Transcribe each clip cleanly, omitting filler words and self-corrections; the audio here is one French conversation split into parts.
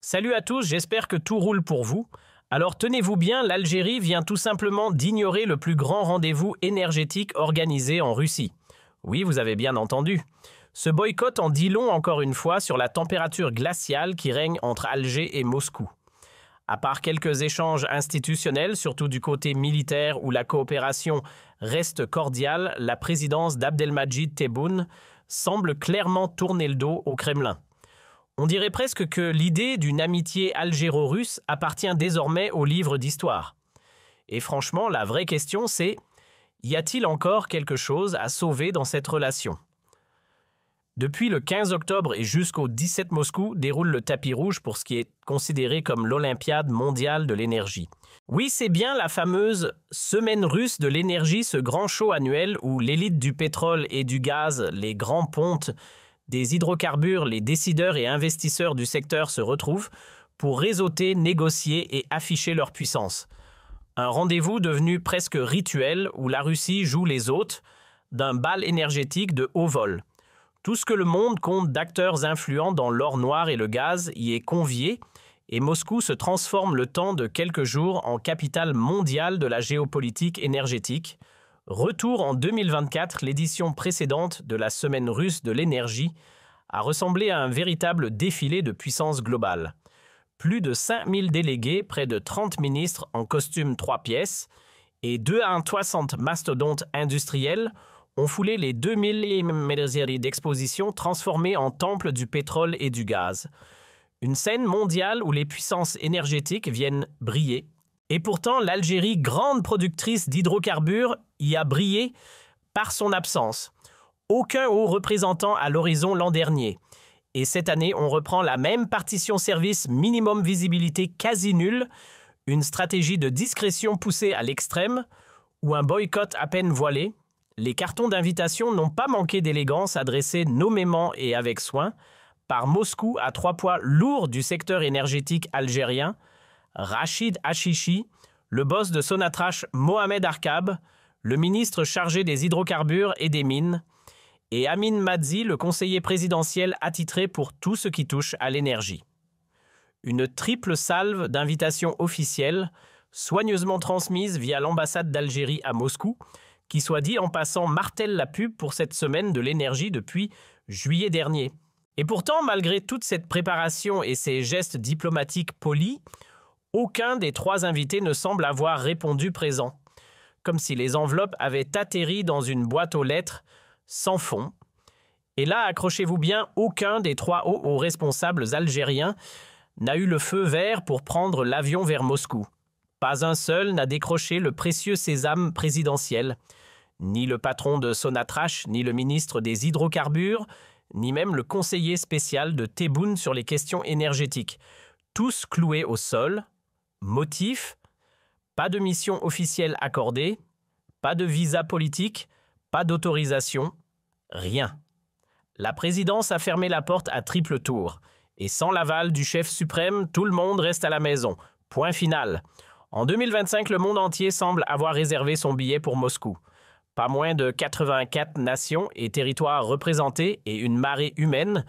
Salut à tous, j'espère que tout roule pour vous. Alors tenez-vous bien, l'Algérie vient tout simplement d'ignorer le plus grand rendez-vous énergétique organisé en Russie. Oui, vous avez bien entendu. Ce boycott en dit long encore une fois sur la température glaciale qui règne entre Alger et Moscou. À part quelques échanges institutionnels, surtout du côté militaire où la coopération reste cordiale, la présidence d'Abdelmadjid Tebboune semble clairement tourner le dos au Kremlin. On dirait presque que l'idée d'une amitié algéro-russe appartient désormais au livre d'histoire. Et franchement, la vraie question c'est, y a-t-il encore quelque chose à sauver dans cette relation ? Depuis le 15 octobre et jusqu'au 17 Moscou déroule le tapis rouge pour ce qui est considéré comme l'Olympiade mondiale de l'énergie. Oui, c'est bien la fameuse Semaine russe de l'énergie, ce grand show annuel où l'élite du pétrole et du gaz, les grands pontes, des hydrocarbures, les décideurs et investisseurs du secteur se retrouvent pour réseauter, négocier et afficher leur puissance. Un rendez-vous devenu presque rituel où la Russie joue les hôtes d'un bal énergétique de haut vol. Tout ce que le monde compte d'acteurs influents dans l'or noir et le gaz y est convié et Moscou se transforme le temps de quelques jours en capitale mondiale de la géopolitique énergétique. Retour en 2024, l'édition précédente de la Semaine russe de l'énergie a ressemblé à un véritable défilé de puissance globale. Plus de 5000 délégués, près de 30 ministres en costume 3 pièces et 260 mastodontes industriels ont foulé les 2000 mètres d'exposition transformées en temple du pétrole et du gaz. Une scène mondiale où les puissances énergétiques viennent briller. Et pourtant, l'Algérie, grande productrice d'hydrocarbures, y a brillé par son absence. Aucun haut représentant à l'horizon l'an dernier. Et cette année, on reprend la même partition service minimum visibilité quasi nulle, une stratégie de discrétion poussée à l'extrême, ou un boycott à peine voilé. Les cartons d'invitation n'ont pas manqué d'élégance adressés nommément et avec soin par Moscou à 3 poids lourds du secteur énergétique algérien, Rachid Hachichi, le boss de Sonatrach Mohamed Arkab, le ministre chargé des hydrocarbures et des mines, et Amin Madzi, le conseiller présidentiel attitré pour tout ce qui touche à l'énergie. Une triple salve d'invitations officielles, soigneusement transmise via l'ambassade d'Algérie à Moscou, qui soit dit en passant martèle la pub pour cette semaine de l'énergie depuis juillet dernier. Et pourtant, malgré toute cette préparation et ces gestes diplomatiques polis, aucun des 3 invités ne semble avoir répondu présent, comme si les enveloppes avaient atterri dans une boîte aux lettres sans fond. Et là, accrochez-vous bien, aucun des 3 hauts responsables algériens n'a eu le feu vert pour prendre l'avion vers Moscou. Pas un seul n'a décroché le précieux sésame présidentiel. Ni le patron de Sonatrach, ni le ministre des hydrocarbures, ni même le conseiller spécial de Tebboune sur les questions énergétiques. Tous cloués au sol. Motif, pas de mission officielle accordée, pas de visa politique, pas d'autorisation, rien. La présidence a fermé la porte à triple tour. Et sans l'aval du chef suprême, tout le monde reste à la maison. Point final. En 2025, le monde entier semble avoir réservé son billet pour Moscou. Pas moins de 84 nations et territoires représentés et une marée humaine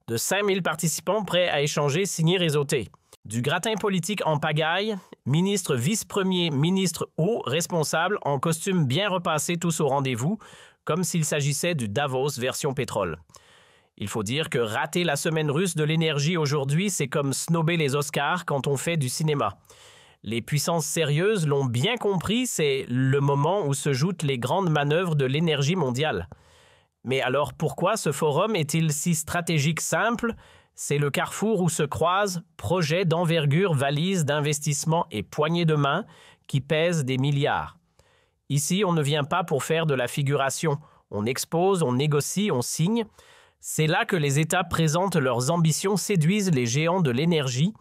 de 5000 participants prêts à échanger, signer, réseauter. Du gratin politique en pagaille, ministre, vice-premier, ministre haut, responsable, en costume bien repassé tous au rendez-vous, comme s'il s'agissait du Davos version pétrole. Il faut dire que rater la semaine russe de l'énergie aujourd'hui, c'est comme snobber les Oscars quand on fait du cinéma. Les puissances sérieuses l'ont bien compris, c'est le moment où se jouent les grandes manœuvres de l'énergie mondiale. Mais alors pourquoi ce forum est-il si stratégique simple ? C'est le carrefour où se croisent projets d'envergure, valises d'investissement et poignées de main qui pèsent des milliards. Ici, on ne vient pas pour faire de la figuration. On expose, on négocie, on signe. C'est là que les États présentent leurs ambitions, séduisent les géants de l'énergie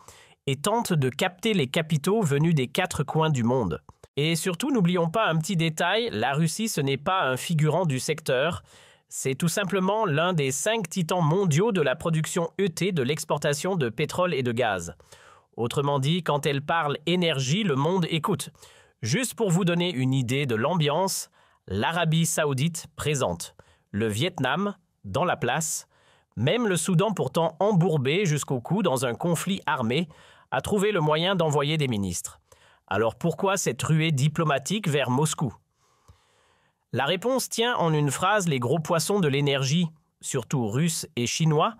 et tentent de capter les capitaux venus des 4 coins du monde. Et surtout, n'oublions pas un petit détail, la Russie, ce n'est pas un figurant du secteur. C'est tout simplement l'un des 5 titans mondiaux de la production ET de l'exportation de pétrole et de gaz. Autrement dit, quand elle parle énergie, le monde écoute. Juste pour vous donner une idée de l'ambiance, l'Arabie Saoudite présente, le Vietnam dans la place, Même le Soudan, pourtant embourbé jusqu'au cou dans un conflit armé, a trouvé le moyen d'envoyer des ministres. Alors pourquoi cette ruée diplomatique vers Moscou? La réponse tient en une phrase: les gros poissons de l'énergie, surtout russes et chinois,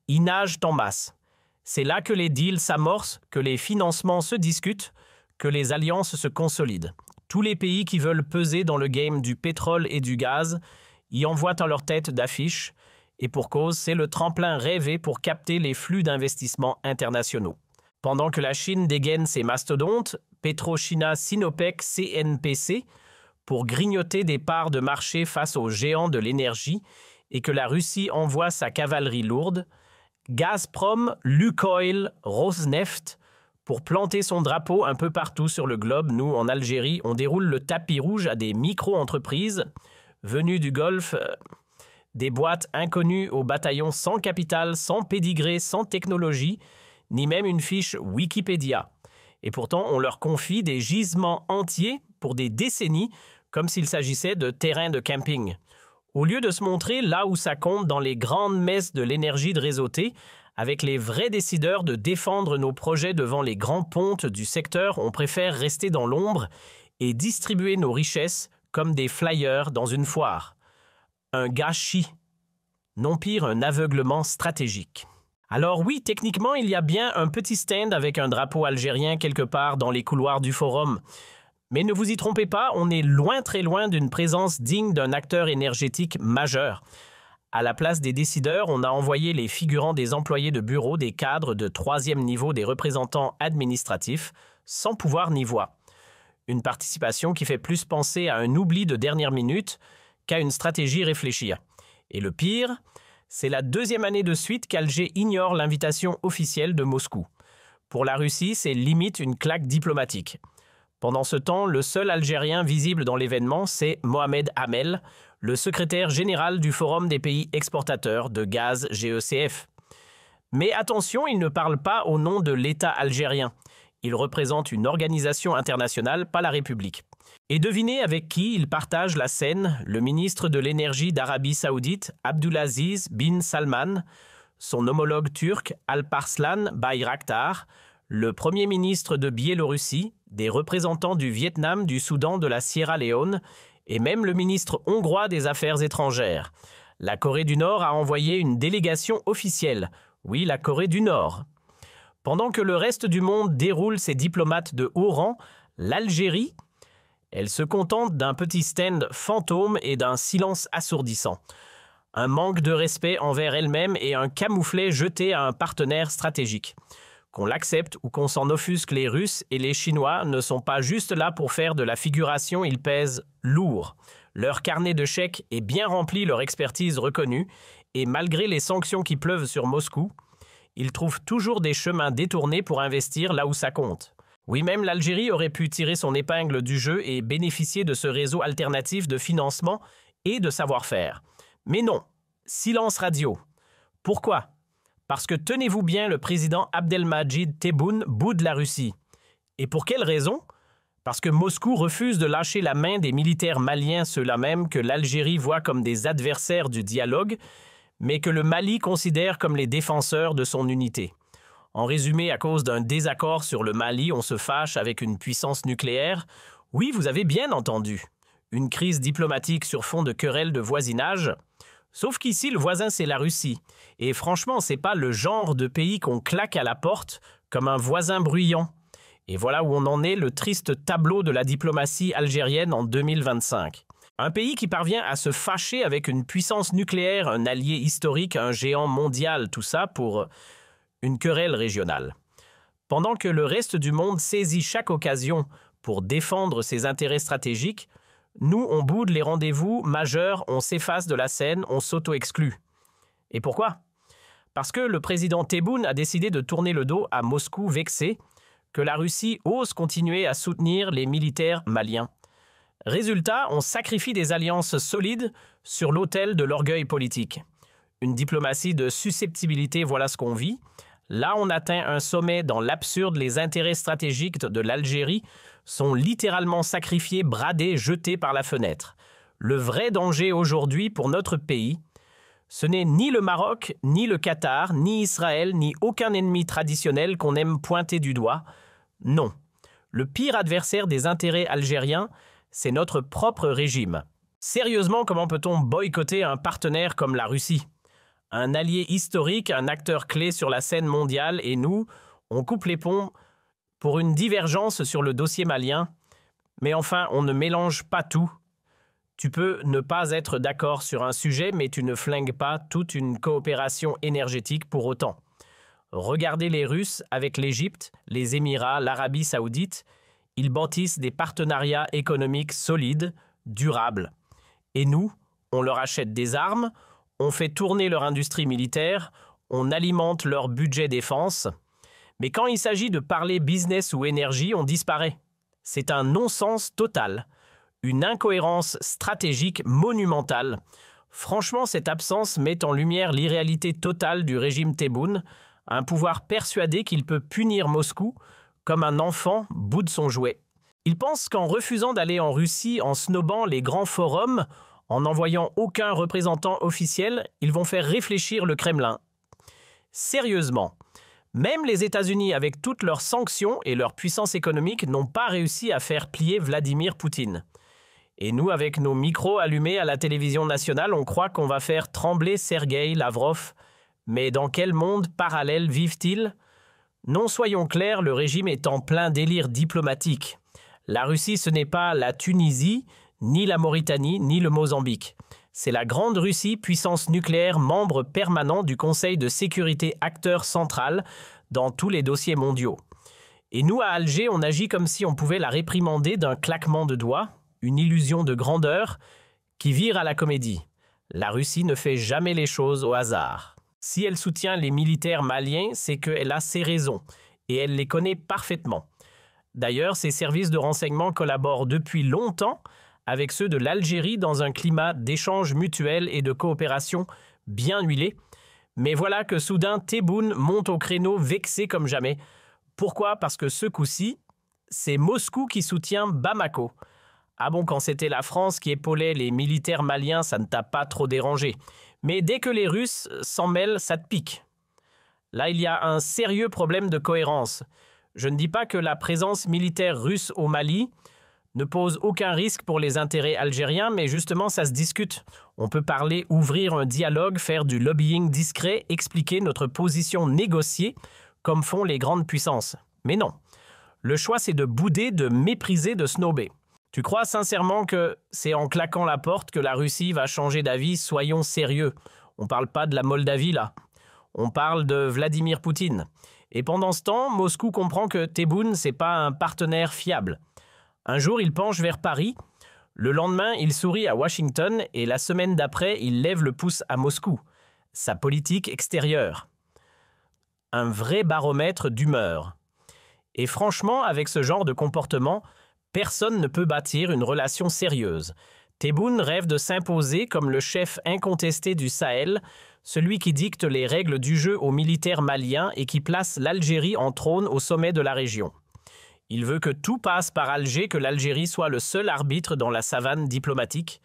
y nagent en masse. C'est là que les deals s'amorcent, que les financements se discutent, que les alliances se consolident. Tous les pays qui veulent peser dans le game du pétrole et du gaz y envoient en leur tête d'affiche, et pour cause, c'est le tremplin rêvé pour capter les flux d'investissements internationaux. Pendant que la Chine dégaine ses mastodontes, PetroChina, Sinopec, CNPC, pour grignoter des parts de marché face aux géants de l'énergie, et que la Russie envoie sa cavalerie lourde, Gazprom, Lukoil, Rosneft, pour planter son drapeau un peu partout sur le globe, nous, en Algérie, on déroule le tapis rouge à des micro-entreprises venues du Golfe, des boîtes inconnues au bataillon sans capital, sans pédigré, sans technologie, ni même une fiche Wikipédia. Et pourtant, on leur confie des gisements entiers pour des décennies, comme s'il s'agissait de terrains de camping. Au lieu de se montrer là où ça compte dans les grandes messes de l'énergie de réseauté, avec les vrais décideurs de défendre nos projets devant les grands pontes du secteur, on préfère rester dans l'ombre et distribuer nos richesses comme des flyers dans une foire. Un gâchis, non pire un aveuglement stratégique. Alors oui, techniquement, il y a bien un petit stand avec un drapeau algérien quelque part dans les couloirs du forum. Mais ne vous y trompez pas, on est loin, très loin d'une présence digne d'un acteur énergétique majeur. À la place des décideurs, on a envoyé les figurants des employés de bureau, des cadres de 3e niveau, des représentants administratifs, sans pouvoir ni voix. Une participation qui fait plus penser à un oubli de dernière minute qu'à une stratégie réfléchie. Et le pire, c'est la 2e année de suite qu'Alger ignore l'invitation officielle de Moscou. Pour la Russie, c'est limite une claque diplomatique. Pendant ce temps, le seul Algérien visible dans l'événement, c'est Mohamed Hamel, le secrétaire général du Forum des pays exportateurs de gaz GECF. Mais attention, il ne parle pas au nom de l'État algérien. Il représente une organisation internationale, pas la République. Et devinez avec qui il partage la scène, le ministre de l'énergie d'Arabie Saoudite, Abdulaziz bin Salman, son homologue turc, Alparslan Bayraktar, le premier ministre de Biélorussie, des représentants du Vietnam, du Soudan, de la Sierra Leone, et même le ministre hongrois des Affaires étrangères. La Corée du Nord a envoyé une délégation officielle. Oui, la Corée du Nord. Pendant que le reste du monde déroule ses diplomates de haut rang, l'Algérie, elle se contente d'un petit stand fantôme et d'un silence assourdissant. Un manque de respect envers elle-même et un camouflet jeté à un partenaire stratégique. Qu'on l'accepte ou qu'on s'en offusque, les Russes et les Chinois ne sont pas juste là pour faire de la figuration, ils pèsent lourd. Leur carnet de chèques est bien rempli, leur expertise reconnue, et malgré les sanctions qui pleuvent sur Moscou, ils trouvent toujours des chemins détournés pour investir là où ça compte. Oui, même l'Algérie aurait pu tirer son épingle du jeu et bénéficier de ce réseau alternatif de financement et de savoir-faire. Mais non, silence radio. Pourquoi ? Parce que, tenez-vous bien, le président Abdelmadjid Tebboune boude la Russie. Et pour quelle raison? Parce que Moscou refuse de lâcher la main des militaires maliens, ceux-là même que l'Algérie voit comme des adversaires du dialogue, mais que le Mali considère comme les défenseurs de son unité. En résumé, à cause d'un désaccord sur le Mali, on se fâche avec une puissance nucléaire. Oui, vous avez bien entendu. Une crise diplomatique sur fond de querelles de voisinage. Sauf qu'ici, le voisin, c'est la Russie. Et franchement, c'est pas le genre de pays qu'on claque à la porte comme un voisin bruyant. Et voilà où on en est, le triste tableau de la diplomatie algérienne en 2025. Un pays qui parvient à se fâcher avec une puissance nucléaire, un allié historique, un géant mondial, tout ça pour une querelle régionale. Pendant que le reste du monde saisit chaque occasion pour défendre ses intérêts stratégiques, nous, on boude les rendez-vous majeurs, on s'efface de la scène, on s'auto-exclut. Et pourquoi? Parce que le président Tebboune a décidé de tourner le dos à Moscou vexé que la Russie ose continuer à soutenir les militaires maliens. Résultat, on sacrifie des alliances solides sur l'autel de l'orgueil politique. Une diplomatie de susceptibilité, voilà ce qu'on vit. Là, on atteint un sommet dans l'absurde. Les intérêts stratégiques de l'Algérie sont littéralement sacrifiés, bradés, jetés par la fenêtre. Le vrai danger aujourd'hui pour notre pays, Ce n'est ni le Maroc, ni le Qatar, ni Israël, ni aucun ennemi traditionnel qu'on aime pointer du doigt. Non. Le pire adversaire des intérêts algériens, c'est notre propre régime. Sérieusement, comment peut-on boycotter un partenaire comme la Russie? Un allié historique, un acteur clé sur la scène mondiale, et nous, on coupe les ponts pour une divergence sur le dossier malien. Mais enfin, on ne mélange pas tout. Tu peux ne pas être d'accord sur un sujet, mais tu ne flingues pas toute une coopération énergétique pour autant. Regardez les Russes avec l'Égypte, les Émirats, l'Arabie saoudite. Ils bâtissent des partenariats économiques solides, durables. Et nous, on leur achète des armes, on fait tourner leur industrie militaire, on alimente leur budget défense. Mais quand il s'agit de parler business ou énergie, on disparaît. C'est un non-sens total. Une incohérence stratégique monumentale. Franchement, cette absence met en lumière l'irréalité totale du régime Tebboune, un pouvoir persuadé qu'il peut punir Moscou comme un enfant boude son jouet. Il pense qu'en refusant d'aller en Russie, en snobant les grands forums, en n'envoyant aucun représentant officiel, ils vont faire réfléchir le Kremlin. Sérieusement, même les États-Unis, avec toutes leurs sanctions et leur puissance économique, n'ont pas réussi à faire plier Vladimir Poutine. Et nous, avec nos micros allumés à la télévision nationale, on croit qu'on va faire trembler Sergueï Lavrov. Mais dans quel monde parallèle vivent-ils? Non, soyons clairs, le régime est en plein délire diplomatique. La Russie, ce n'est pas la Tunisie, ni la Mauritanie, ni le Mozambique. C'est la Grande Russie, puissance nucléaire, membre permanent du Conseil de sécurité, acteur central dans tous les dossiers mondiaux. Et nous, à Alger, on agit comme si on pouvait la réprimander d'un claquement de doigts, une illusion de grandeur qui vire à la comédie. La Russie ne fait jamais les choses au hasard. Si elle soutient les militaires maliens, c'est qu'elle a ses raisons, et elle les connaît parfaitement. D'ailleurs, ses services de renseignement collaborent depuis longtemps avec ceux de l'Algérie dans un climat d'échange mutuel et de coopération bien huilé. Mais voilà que soudain, Tebboune monte au créneau vexé comme jamais. Pourquoi? Parce que ce coup-ci, c'est Moscou qui soutient Bamako. Ah bon, quand c'était la France qui épaulait les militaires maliens, ça ne t'a pas trop dérangé. Mais dès que les Russes s'en mêlent, ça te pique. Là, il y a un sérieux problème de cohérence. Je ne dis pas que la présence militaire russe au Mali ne pose aucun risque pour les intérêts algériens, mais justement, ça se discute. On peut parler, ouvrir un dialogue, faire du lobbying discret, expliquer notre position négociée, comme font les grandes puissances. Mais non. Le choix, c'est de bouder, de mépriser, de snober. Tu crois sincèrement que c'est en claquant la porte que la Russie va changer d'avis? Soyons sérieux. On ne parle pas de la Moldavie, là. On parle de Vladimir Poutine. Et pendant ce temps, Moscou comprend que Tebboune, c'est pas un partenaire fiable. Un jour, il penche vers Paris. Le lendemain, il sourit à Washington. Et la semaine d'après, il lève le pouce à Moscou. Sa politique extérieure. Un vrai baromètre d'humeur. Et franchement, avec ce genre de comportement, personne ne peut bâtir une relation sérieuse. Tebboune rêve de s'imposer comme le chef incontesté du Sahel, celui qui dicte les règles du jeu aux militaires maliens et qui place l'Algérie en trône au sommet de la région. Il veut que tout passe par Alger, que l'Algérie soit le seul arbitre dans la savane diplomatique.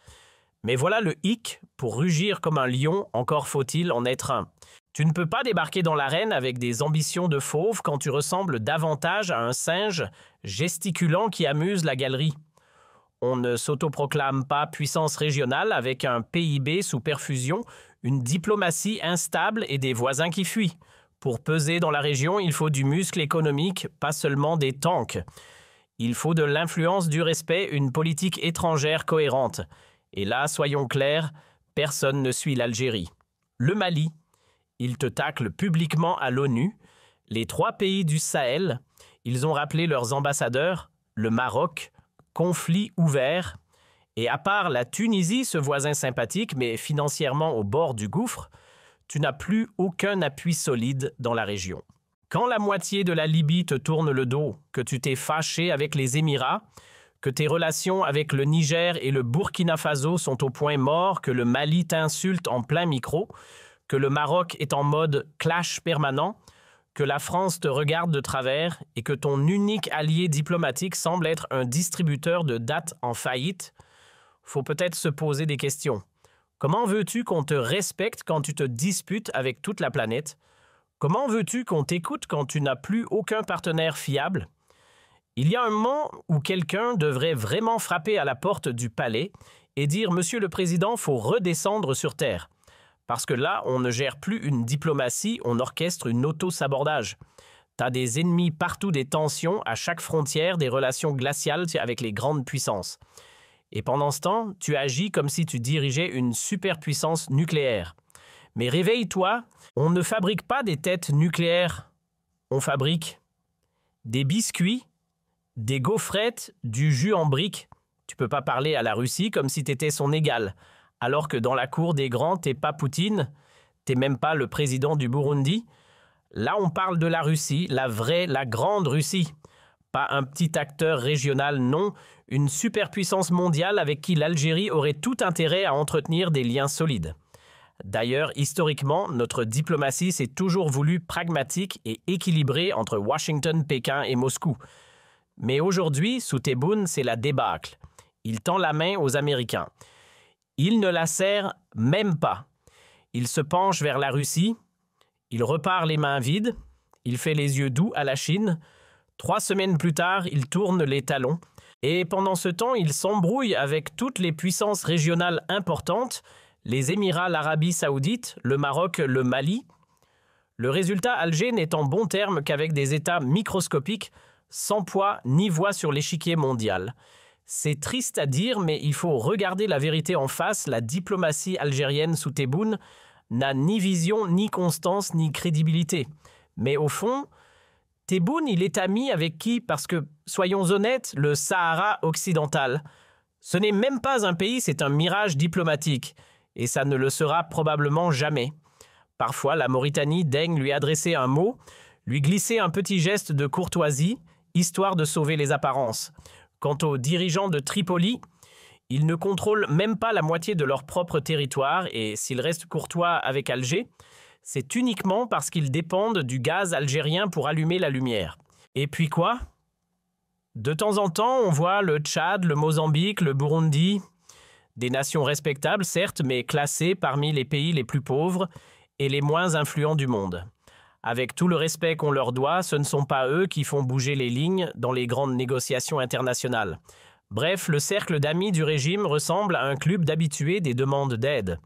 Mais voilà le hic, pour rugir comme un lion, encore faut-il en être un. Tu ne peux pas débarquer dans l'arène avec des ambitions de fauve quand tu ressembles davantage à un singe gesticulant qui amuse la galerie. On ne s'autoproclame pas puissance régionale avec un PIB sous perfusion, une diplomatie instable et des voisins qui fuient. Pour peser dans la région, il faut du muscle économique, pas seulement des tanks. Il faut de l'influence, du respect, une politique étrangère cohérente. Et là, soyons clairs, personne ne suit l'Algérie. Le Mali, ils te taclent publiquement à l'ONU. Les 3 pays du Sahel, ils ont rappelé leurs ambassadeurs. Le Maroc, conflit ouvert. Et à part la Tunisie, ce voisin sympathique, mais financièrement au bord du gouffre, tu n'as plus aucun appui solide dans la région. Quand la moitié de la Libye te tourne le dos, que tu t'es fâché avec les Émirats, que tes relations avec le Niger et le Burkina Faso sont au point mort, que le Mali t'insulte en plein micro, que le Maroc est en mode clash permanent, que la France te regarde de travers et que ton unique allié diplomatique semble être un distributeur de dates en faillite, faut peut-être se poser des questions. Comment veux-tu qu'on te respecte quand tu te disputes avec toute la planète? Comment veux-tu qu'on t'écoute quand tu n'as plus aucun partenaire fiable? Il y a un moment où quelqu'un devrait vraiment frapper à la porte du palais et dire « Monsieur le Président, faut redescendre sur Terre ». Parce que là, on ne gère plus une diplomatie, on orchestre une auto-sabordage. T'as des ennemis partout, des tensions, à chaque frontière, des relations glaciales avec les grandes puissances. Et pendant ce temps, tu agis comme si tu dirigeais une superpuissance nucléaire. Mais réveille-toi, on ne fabrique pas des têtes nucléaires. On fabrique des biscuits, des gaufrettes, du jus en briques. Tu peux pas parler à la Russie comme si t'étais son égal. Alors que dans la cour des grands, t'es pas Poutine, t'es même pas le président du Burundi. Là, on parle de la Russie, la vraie, la grande Russie. Pas un petit acteur régional, non, une superpuissance mondiale avec qui l'Algérie aurait tout intérêt à entretenir des liens solides. D'ailleurs, historiquement, notre diplomatie s'est toujours voulue pragmatique et équilibrée entre Washington, Pékin et Moscou. Mais aujourd'hui, sous Tebboune, c'est la débâcle. Il tend la main aux Américains. Il ne la serre même pas. Il se penche vers la Russie, il repart les mains vides, il fait les yeux doux à la Chine. 3 semaines plus tard, il tourne les talons. Et pendant ce temps, il s'embrouille avec toutes les puissances régionales importantes, les Émirats, l'Arabie Saoudite, le Maroc, le Mali. Le résultat, Alger n'est en bon terme qu'avec des États microscopiques, sans poids ni voix sur l'échiquier mondial. C'est triste à dire, mais il faut regarder la vérité en face. La diplomatie algérienne sous Tebboune n'a ni vision, ni constance, ni crédibilité. Mais au fond, Tebboune, il est ami avec qui? Parce que, soyons honnêtes, le Sahara occidental, ce n'est même pas un pays, c'est un mirage diplomatique. Et ça ne le sera probablement jamais. Parfois, la Mauritanie daigne lui adresser un mot, lui glisser un petit geste de courtoisie, histoire de sauver les apparences. Quant aux dirigeants de Tripoli, ils ne contrôlent même pas la moitié de leur propre territoire et s'ils restent courtois avec Alger, c'est uniquement parce qu'ils dépendent du gaz algérien pour allumer la lumière. Et puis quoi? De temps en temps, on voit le Tchad, le Mozambique, le Burundi, des nations respectables, certes, mais classées parmi les pays les plus pauvres et les moins influents du monde. Avec tout le respect qu'on leur doit, ce ne sont pas eux qui font bouger les lignes dans les grandes négociations internationales. Bref, le cercle d'amis du régime ressemble à un club d'habitués des demandes d'aide.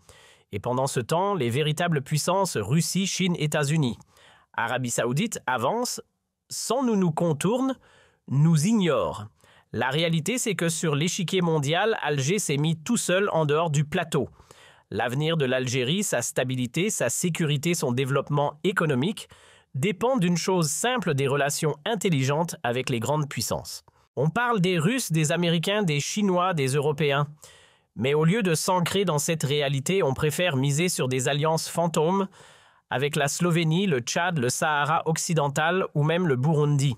Et pendant ce temps, les véritables puissances Russie, Chine, États-Unis, Arabie Saoudite avancent, sans nous contournent, nous ignorent. La réalité, c'est que sur l'échiquier mondial, Alger s'est mis tout seul en dehors du plateau. L'avenir de l'Algérie, sa stabilité, sa sécurité, son développement économique dépendent d'une chose simple, des relations intelligentes avec les grandes puissances. On parle des Russes, des Américains, des Chinois, des Européens. Mais au lieu de s'ancrer dans cette réalité, on préfère miser sur des alliances fantômes avec la Slovénie, le Tchad, le Sahara occidental ou même le Burundi.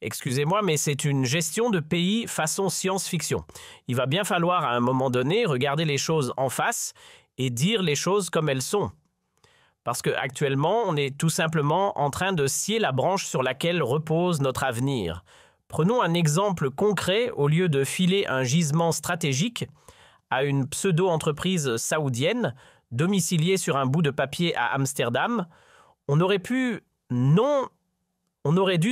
Excusez-moi, mais c'est une gestion de pays façon science-fiction. Il va bien falloir à un moment donné regarder les choses en face et dire les choses comme elles sont. Parce qu'actuellement, on est tout simplement en train de scier la branche sur laquelle repose notre avenir. Prenons un exemple concret, au lieu de filer un gisement stratégique à une pseudo-entreprise saoudienne, domiciliée sur un bout de papier à Amsterdam, on aurait dû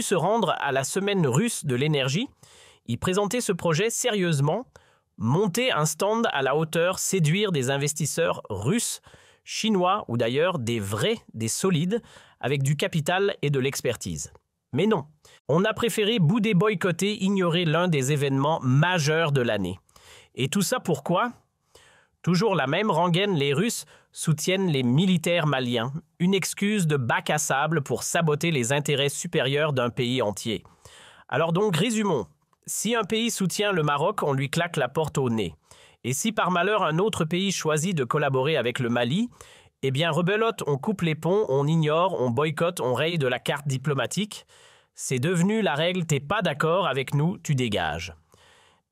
se rendre à la semaine russe de l'énergie, y présenter ce projet sérieusement, monter un stand à la hauteur, séduire des investisseurs russes, chinois ou d'ailleurs des vrais, des solides, avec du capital et de l'expertise. Mais non, on a préféré bouder, boycotter, ignorer l'un des événements majeurs de l'année. Et tout ça pourquoi? Toujours la même rengaine, les Russes soutiennent les militaires maliens, une excuse de bac à sable pour saboter les intérêts supérieurs d'un pays entier. Alors donc, résumons. Si un pays soutient le Maroc, on lui claque la porte au nez. Et si par malheur un autre pays choisit de collaborer avec le Mali, eh bien rebelote, on coupe les ponts, on ignore, on boycotte, on raye de la carte diplomatique. C'est devenu la règle, t'es pas d'accord avec nous, tu dégages.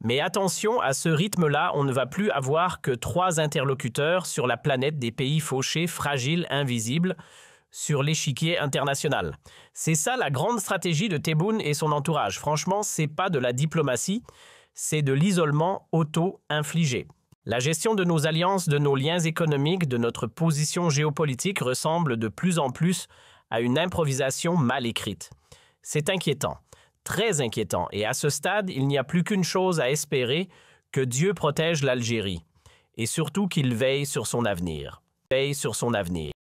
Mais attention, à ce rythme-là, on ne va plus avoir que 3 interlocuteurs sur la planète des pays fauchés, fragiles, invisibles, sur l'échiquier international. C'est ça la grande stratégie de Tebboune et son entourage. Franchement, c'est pas de la diplomatie, c'est de l'isolement auto-infligé. La gestion de nos alliances, de nos liens économiques, de notre position géopolitique ressemble de plus en plus à une improvisation mal écrite. C'est inquiétant, très inquiétant, et à ce stade, il n'y a plus qu'une chose à espérer, que Dieu protège l'Algérie, et surtout qu'il veille sur son avenir. Veille sur son avenir.